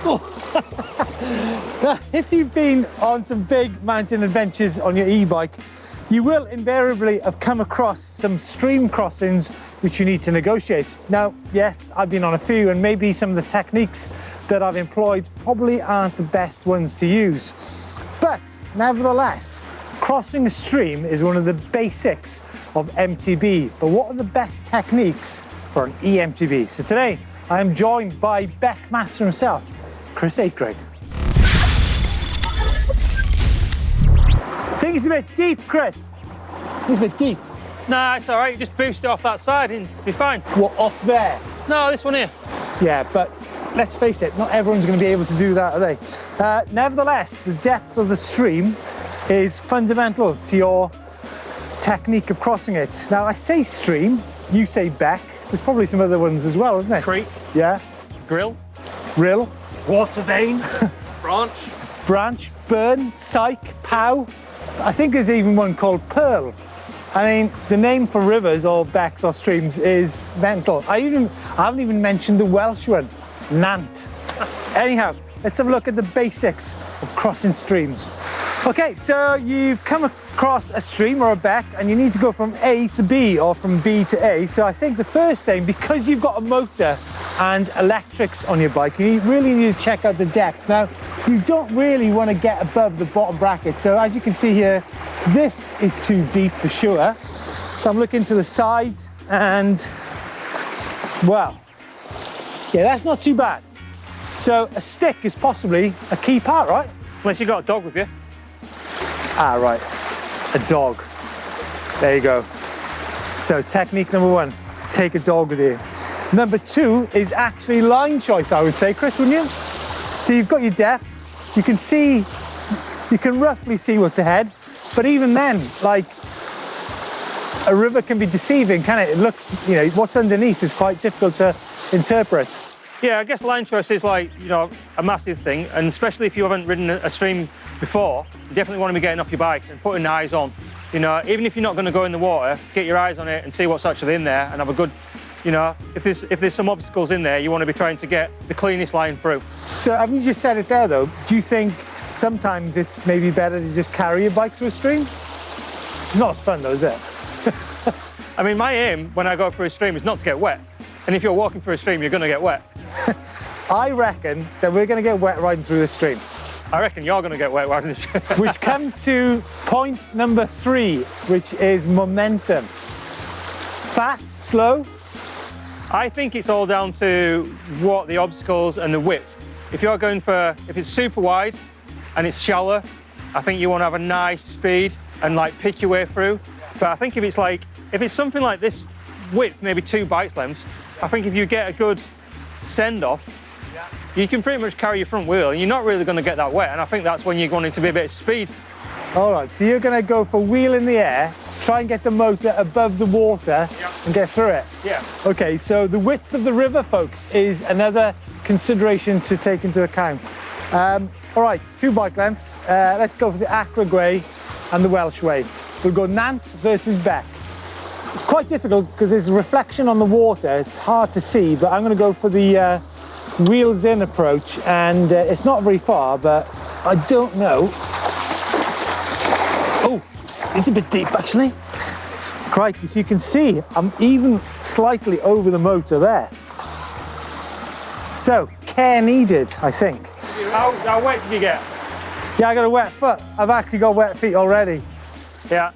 Now, if you've been on some big mountain adventures on your e-bike, you will invariably have come across some stream crossings which you need to negotiate. Now, yes, I've been on a few, and maybe some of the techniques that I've employed probably aren't the best ones to use. But nevertheless, crossing a stream is one of the basics of eMTB. But what are the best techniques for an eMTB? So today, I am joined by Beck master himself, Chris Akrigg. I think it's a bit deep, Chris. It's a bit deep. Nah, it's all right. You just boost it off that side and be fine. What, off there? No, this one here. Yeah, but let's face it, not everyone's going to be able to do that, are they? Nevertheless, the depth of the stream is fundamental to your technique of crossing it. Now, I say stream, you say beck. There's probably some other ones as well, isn't it? Creek. Yeah. Grill. Rill. Water vein. Branch. Branch, burn, syke, pow. I think there's even one called pearl. I mean, the name for rivers or becks or streams is mental. I haven't even mentioned the Welsh one, Nant. Anyhow, let's have a look at the basics of crossing streams. Okay, so you've come across a stream or a beck and you need to go from A to B or from B to A. So I think the first thing, because you've got a motor and electrics on your bike, you really need to check out the depth. Now, you don't really want to get above the bottom bracket. So as you can see here, this is too deep for sure. So I'm looking to the side and, well, yeah, that's not too bad. So a stick is possibly a key part, right? Unless you've got a dog with you. Ah, right, a dog. There you go. So technique number one, take a dog with you. Number two is actually line choice, I would say, Chris, wouldn't you? So you've got your depth, you can roughly see what's ahead, but even then, like, a river can be deceiving, can it? It looks, you know, what's underneath is quite difficult to interpret. Yeah, I guess line choice is like, you know, a massive thing, and especially if you haven't ridden a stream before, you definitely want to be getting off your bike and putting eyes on. You know, even if you're not going to go in the water, get your eyes on it and see what's actually in there and have a good, you know, if there's some obstacles in there, you want to be trying to get the cleanest line through. So having just said it there though, do you think sometimes it's maybe better to just carry your bike through a stream? It's not as fun though, is it? I mean, my aim when I go through a stream is not to get wet. And if you're walking through a stream, you're going to get wet. I reckon that we're going to get wet riding through this stream. I reckon you're going to get wet riding this stream. Which comes to point number 3, which is momentum. Fast, slow? I think it's all down to what the obstacles and the width. If you're going for, if it's super wide and it's shallow, I think you want to have a nice speed and like pick your way through. But I think if it's something like this width, maybe 2 bike lengths, I think if you get a good send-off, you can pretty much carry your front wheel and you're not really going to get that wet, and I think that's when you're wanting to be a bit of speed. All right, so you're going to go for wheel in the air, try and get the motor above the water and get through it? Yeah. Okay, so the width of the river, folks, is another consideration to take into account. All right, 2 bike lengths. Let's go for the Akrigg way and the Welsh way. We'll go Nant versus Beck. It's quite difficult because there's a reflection on the water. It's hard to see, but I'm going to go for the wheels in approach, and it's not very far, but I don't know. Oh, it's a bit deep actually. Crikey, so you can see I'm even slightly over the motor there. So, care needed, I think. How wet did you get? Yeah, I got a wet foot. I've actually got wet feet already. Yeah.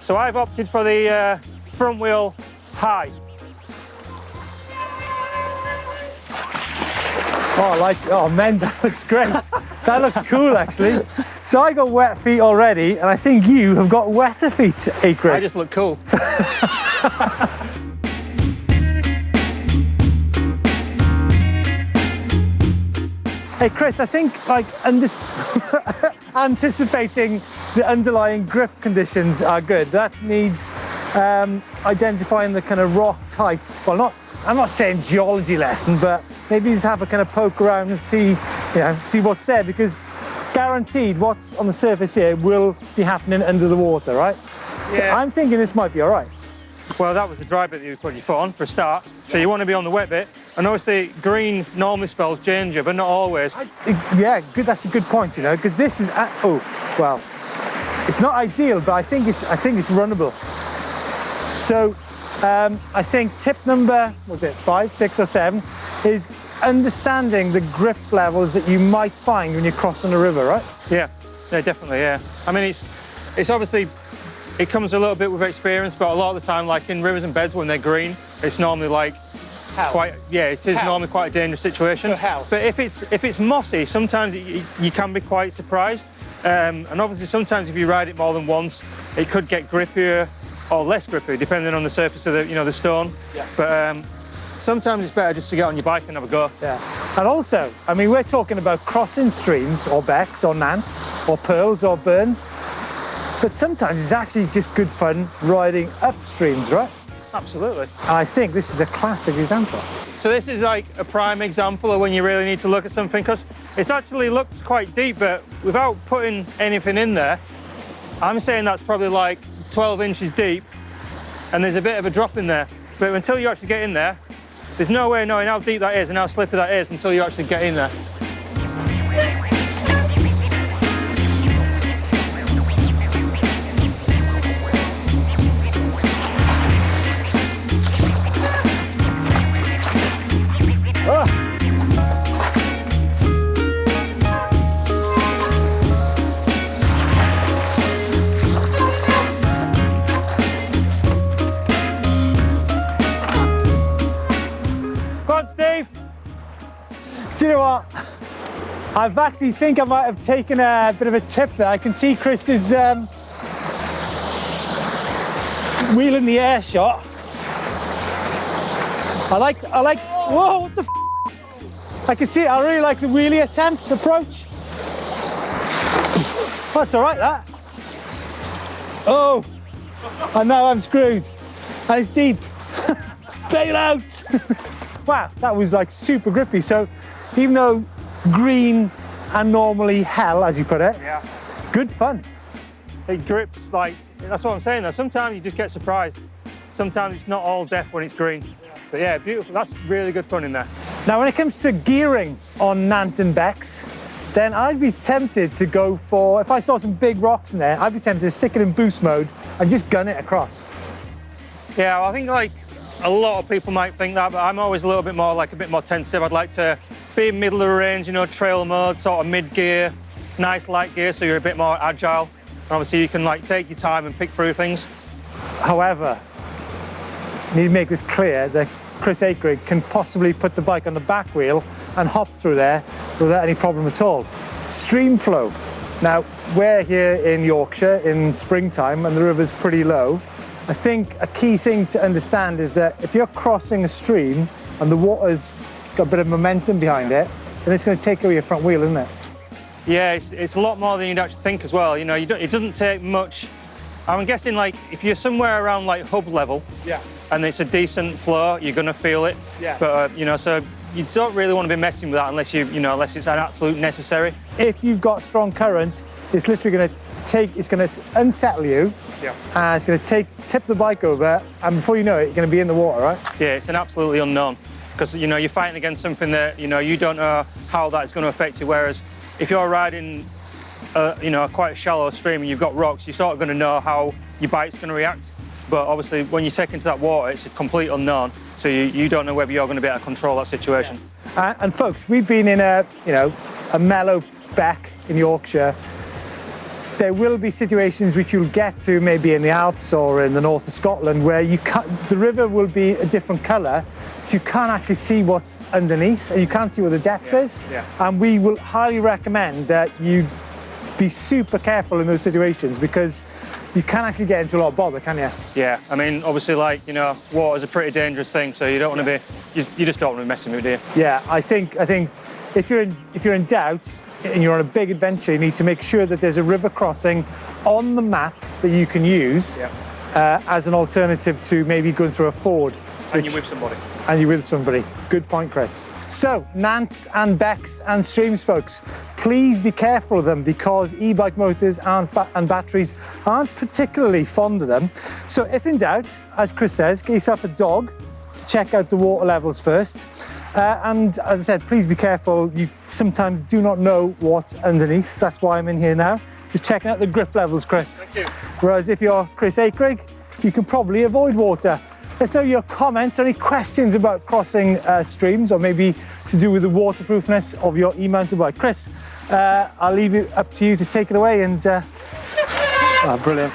So I've opted for the front wheel high. Oh, I like it. Oh, man, that looks great. That looks cool, actually. So I got wet feet already, and I think you have got wetter feet, Akrigg. I just look cool. Hey, Chris, I think, like, anticipating the underlying grip conditions are good. That needs identifying the kind of rock type. Well, I'm not saying geology lesson, but maybe just have a kind of poke around and see what's there, because guaranteed what's on the surface here will be happening under the water, right? Yeah. So I'm thinking this might be all right. Well, that was the dry bit that you put your foot on for a start. So you want to be on the wet bit. And obviously, green normally spells danger, but not always. Yeah, good. That's a good point, you know, because this is well, it's not ideal, but I think it's runnable. So I think tip number, was it 5, 6, or 7, is understanding the grip levels that you might find when you're crossing a river, right? Yeah, definitely. Yeah. I mean, it's obviously it comes a little bit with experience, but a lot of the time, like in rivers and beds when they're green, it's normally like. It is normally quite a dangerous situation. But if it's mossy, sometimes you can be quite surprised. And obviously sometimes if you ride it more than once, it could get grippier or less grippy, depending on the surface of the stone. Yeah. But sometimes it's better just to get on your bike and have a go. Yeah. And also, I mean, we're talking about crossing streams or becks or nants or pearls or burns. But sometimes it's actually just good fun riding up streams, right? Absolutely. And I think this is a classic example. So this is like a prime example of when you really need to look at something, because it actually looks quite deep, but without putting anything in there, I'm saying that's probably like 12 inches deep, and there's a bit of a drop in there. But until you actually get in there, there's no way of knowing how deep that is and how slippery that is until you actually get in there. Do you know what? I actually think I might have taken a bit of a tip there. I can see Chris is wheeling the air shot. I like, whoa, what the f? I can see it, I really like the wheelie attempt, approach. That's all right, that. Oh, and now I'm screwed. And it's deep. Bail out. Wow, that was like super grippy. So even though green and normally hell, as you put it, yeah, good fun. It grips like, that's what I'm saying though. Sometimes you just get surprised. Sometimes it's not all death when it's green. But yeah, beautiful. That's really good fun in there. Now, when it comes to gearing on Nant and Becks, then I'd be tempted to go for, if I saw some big rocks in there, I'd be tempted to stick it in boost mode and just gun it across. Yeah, well, I think like a lot of people might think that, but I'm always a bit more tentative. I'd like to be in middle of the range, you know, trail mode, sort of mid gear, nice light gear, so you're a bit more agile. And obviously you can like take your time and pick through things. However, I need to make this clear that Chris Akrigg can possibly put the bike on the back wheel and hop through there without any problem at all. Stream flow. Now, we're here in Yorkshire in springtime and the river's pretty low. I think a key thing to understand is that if you're crossing a stream and the water's got a bit of momentum behind it, then it's going to take away your front wheel, isn't it? Yeah, it's a lot more than you'd actually think as well. You know, it doesn't take much. I'm guessing like if you're somewhere around like hub level, yeah, and it's a decent flow, you're going to feel it. Yeah. But you know, so you don't really want to be messing with that unless unless it's an absolute necessary. If you've got strong current, it's literally going to unsettle you. Yeah. It's going to tip the bike over, and before you know it, you're going to be in the water, right? Yeah, it's an absolutely unknown, because you know you're fighting against something that you don't know how that's going to affect you. Whereas if you're riding, quite a shallow stream and you've got rocks, you're sort of going to know how your bike's going to react. But obviously, when you take into that water, it's a complete unknown. So you don't know whether you're going to be able to control that situation. Yeah. And folks, we've been in a mellow beck in Yorkshire. There will be situations which you'll get to maybe in the Alps or in the north of Scotland where the river will be a different colour, so you can't actually see what's underneath and you can't see where the depth is. Yeah. And we will highly recommend that you be super careful in those situations, because you can actually get into a lot of bother, can you? Yeah, I mean, obviously, water's a pretty dangerous thing, so you don't want to be, you just don't want to be messing with it, do you? Yeah, I think if you're in doubt and you're on a big adventure, you need to make sure that there's a river crossing on the map that you can use as an alternative to maybe going through a ford. And you're with somebody. And you're with somebody. Good point, Chris. So, Nants and Becks and streams, folks, please be careful of them, because e-bike motors and batteries aren't particularly fond of them. So if in doubt, as Chris says, get yourself a dog to check out the water levels first. And as I said, please be careful. You sometimes do not know what's underneath. That's why I'm in here now. Just checking out the grip levels, Chris. Thank you. Whereas if you're Chris Akrigg, you can probably avoid water. Let's know your comments or any questions about crossing streams, or maybe to do with the waterproofness of your e-mountain bike. Chris, I'll leave it up to you to take it away and... oh, brilliant.